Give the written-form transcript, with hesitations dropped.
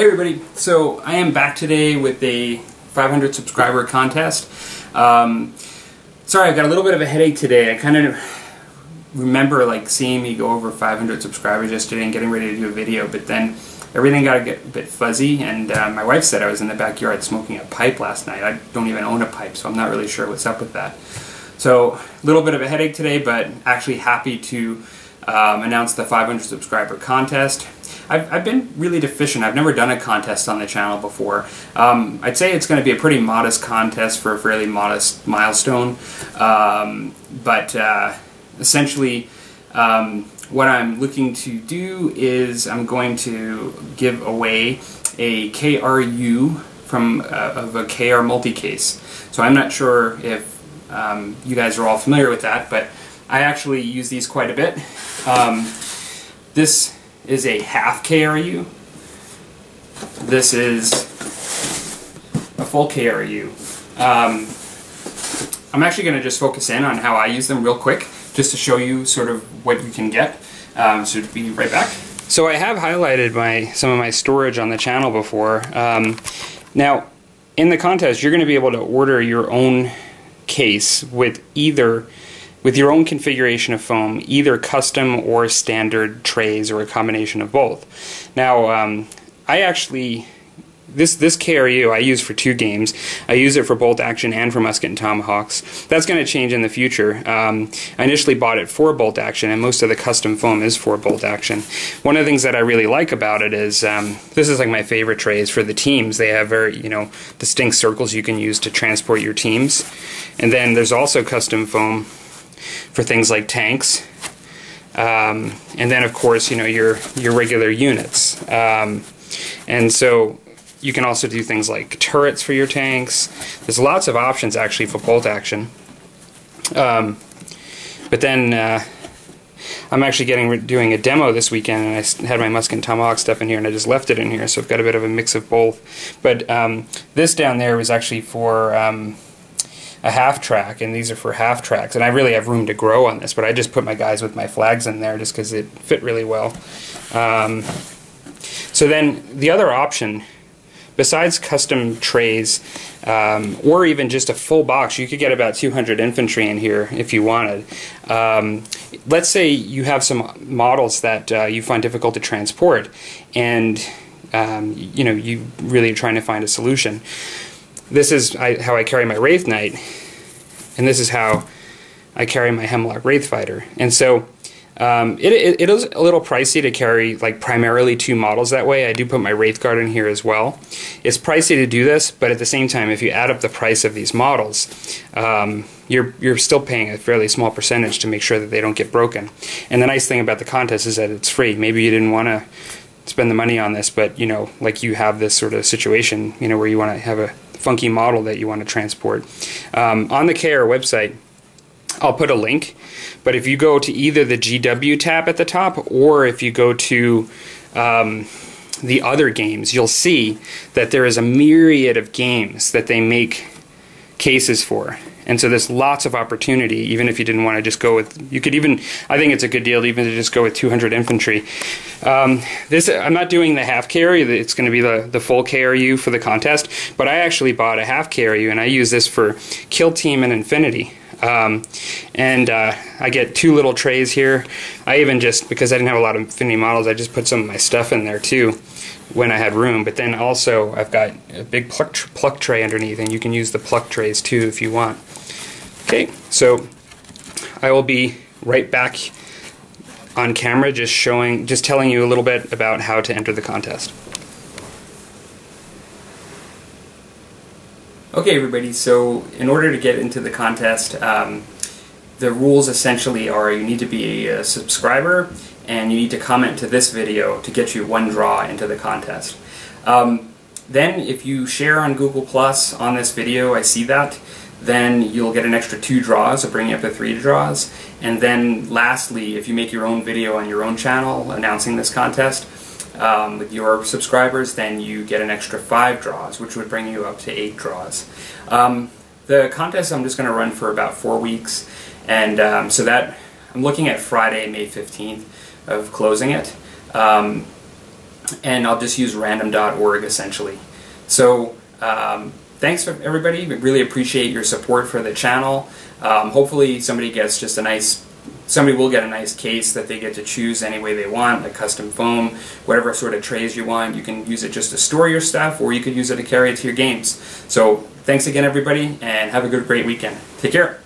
Hey everybody, so I am back today with a 500 subscriber contest. Sorry, I've got a little bit of a headache today. I kind of remember seeing me go over 500 subscribers yesterday and getting ready to do a video, but then everything got a bit fuzzy, and my wife said I was in the backyard smoking a pipe last night. I don't even own a pipe, so I'm not really sure what's up with that. So, a little bit of a headache today, but actually happy to announce the 500 subscriber contest. I've been really deficient. I've never done a contest on the channel before. I'd say it's going to be a pretty modest contest for a fairly modest milestone, but essentially what I'm looking to do is I'm going to give away a KRU of a KR multi-case. So I'm not sure if you guys are all familiar with that, but I actually use these quite a bit. This is a half KRU. This is a full KRU. I'm actually going to just focus in on how I use them real quick, just to show you sort of what you can get. So be right back. So I have highlighted some of my storage on the channel before. Now, in the contest, you're going to be able to order your own case with your own configuration of foam, either custom or standard trays or a combination of both. Now, I actually, this KRU I use for 2 games. I use it for bolt action and for musket and tomahawks. That's going to change in the future. I initially bought it for bolt action, and most of the custom foam is for bolt action. One of the things that I really like about it is, this is like my favorite trays for the teams. They have very, distinct circles you can use to transport your teams. And then there's also custom foam for things like tanks, and then of course your regular units, and so you can also do things like turrets for your tanks. There's lots of options actually for bolt action, but then I'm actually doing a demo this weekend, and I had my musket and tomahawk stuff in here, and I just left it in here, so I've got a bit of a mix of both. But this down there was actually for a half track, and these are for half tracks, and I really have room to grow on this, but I just put my guys with my flags in there just because it fit really well. So then the other option, besides custom trays, or even just a full box, you could get about 200 infantry in here if you wanted. Let's say you have some models that you find difficult to transport, and you really are trying to find a solution. This is how I carry my Wraith Knight, and this is how I carry my Hemlock Wraith Fighter. And so it is a little pricey to carry primarily 2 models that way. I do put my Wraith Guard in here as well. It's pricey to do this, but at the same time, if you add up the price of these models, you're still paying a fairly small percentage to make sure that they don't get broken. And the nice thing about the contest is that it's free. Maybe you didn't want to spend the money on this, but you have this sort of situation where you want to have a funky model that you want to transport. On the KR website, I'll put a link, but if you go to either the GW tab at the top, or if you go to the other games, you'll see that there is a myriad of games that they make cases for. And so there's lots of opportunity, even if you didn't want to just go with, I think it's a good deal even to just go with 200 infantry. I'm not doing the half KRU, it's going to be the full KRU for the contest, but I actually bought a half KRU, and I use this for Kill Team and Infinity. I get 2 little trays here. I even because I didn't have a lot of Infinity models, I just put some of my stuff in there too when I had room. But then also I've got a big pluck tray underneath, and you can use the pluck trays too if you want. Okay, so I will be right back on camera just telling you a little bit about how to enter the contest. Okay everybody, so in order to get into the contest, the rules essentially are you need to be a subscriber, and you need to comment to this video to get you 1 draw into the contest. Then if you share on Google Plus on this video, I see that, then you'll get an extra 2 draws, so bring you up to 3 draws. And then lastly, if you make your own video on your own channel announcing this contest with your subscribers, then you get an extra 5 draws, which would bring you up to 8 draws. The contest I'm just going to run for about 4 weeks, and so that I'm looking at Friday, May 15th of closing it. and I'll just use random.org essentially. So thanks for everybody. We really appreciate your support for the channel. Hopefully somebody will get a nice case that they get to choose any way they want, like custom foam, whatever sort of trays you want. You can use it just to store your stuff, or you could use it to carry it to your games. So thanks again, everybody, and have a great weekend. Take care.